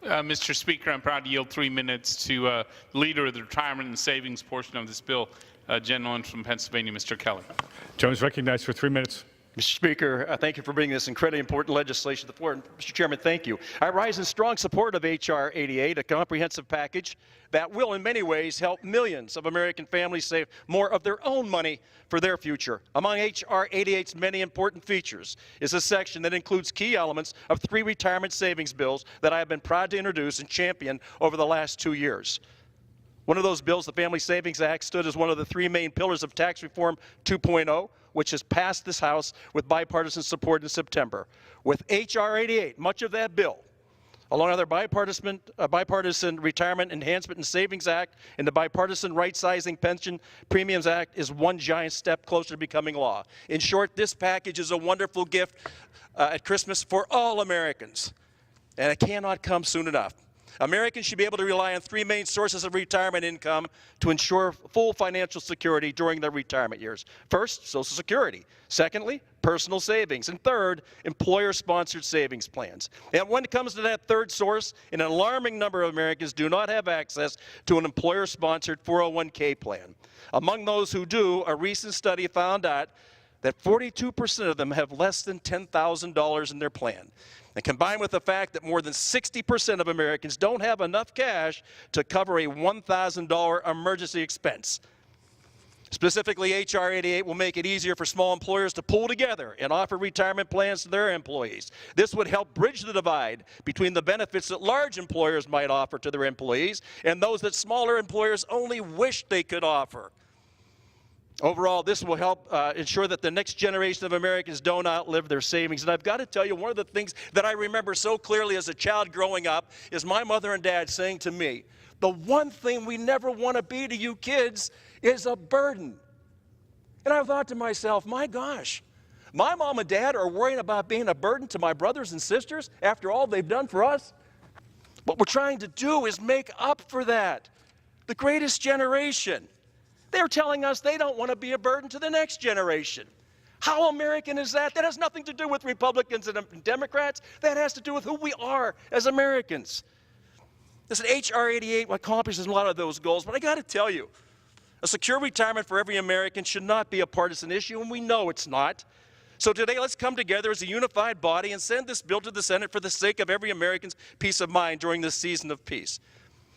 Mr. Speaker, I'm proud to yield 3 minutes to the leader of the retirement and savings portion of this bill, gentleman from Pennsylvania, Mr. Keller. Gentleman is recognized for 3 minutes. Mr. Speaker, thank you for bringing this incredibly important legislation to the floor. And Mr. Chairman, thank you. I rise in strong support of H.R. 88, a comprehensive package that will in many ways help millions of American families save more of their own money for their future. Among H.R. 88's many important features is a section that includes key elements of 3 retirement savings bills that I have been proud to introduce and champion over the last 2 years. One of those bills, the Family Savings Act, stood as one of the 3 main pillars of Tax Reform 2.0, which has passed this House with bipartisan support in September. With H.R. 88, much of that bill, along with our bipartisan Retirement Enhancement and Savings Act and the Bipartisan Right-Sizing Pension Premiums Act, is one giant step closer to becoming law. In short, this package is a wonderful gift at Christmas for all Americans, and it cannot come soon enough. Americans should be able to rely on 3 main sources of retirement income to ensure full financial security during their retirement years. First, Social Security. Secondly, personal savings. And third, employer-sponsored savings plans. And when it comes to that third source, an alarming number of Americans do not have access to an employer-sponsored 401k plan. Among those who do, a recent study found out that 42% of them have less than $10,000 in their plan. And combined with the fact that more than 60% of Americans don't have enough cash to cover a $1,000 emergency expense. Specifically, H.R. 88 will make it easier for small employers to pull together and offer retirement plans to their employees. This would help bridge the divide between the benefits that large employers might offer to their employees and those that smaller employers only wish they could offer. Overall, this will help ensure that the next generation of Americans don't outlive their savings. And I've got to tell you, one of the things that I remember so clearly as a child growing up is my mother and dad saying to me, the one thing we never want to be to you kids is a burden. And I thought to myself, my gosh, my mom and dad are worrying about being a burden to my brothers and sisters after all they've done for us. What we're trying to do is make up for that. The greatest generation. They're telling us they don't want to be a burden to the next generation. How American is that? That has nothing to do with Republicans and Democrats. That has to do with who we are as Americans. This H.R. 88 accomplishes a lot of those goals, but I got to tell you, a secure retirement for every American should not be a partisan issue, and we know it's not. So today, let's come together as a unified body and send this bill to the Senate for the sake of every American's peace of mind during this season of peace.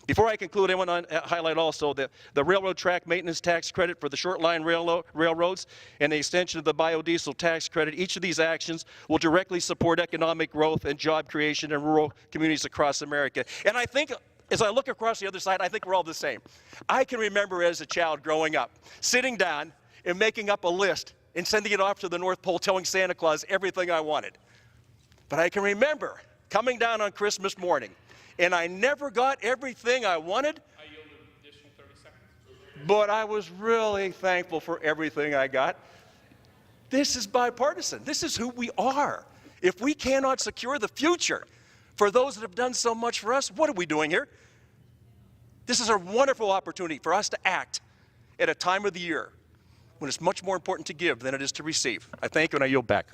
Before I conclude, I want to highlight also the railroad track maintenance tax credit for the short line railroads and the extension of the biodiesel tax credit. Each of these actions will directly support economic growth and job creation in rural communities across America. And I think, as I look across the other side, I think we're all the same. I can remember as a child growing up, sitting down and making up a list and sending it off to the North Pole telling Santa Claus everything I wanted. But I can remember coming down on Christmas morning, and I never got everything I wanted, I yield an additional 30 seconds. but I was really thankful for everything I got. This is bipartisan. This is who we are. If we cannot secure the future for those that have done so much for us, what are we doing here? This is a wonderful opportunity for us to act at a time of the year when it's much more important to give than it is to receive. I thank you, and I yield back.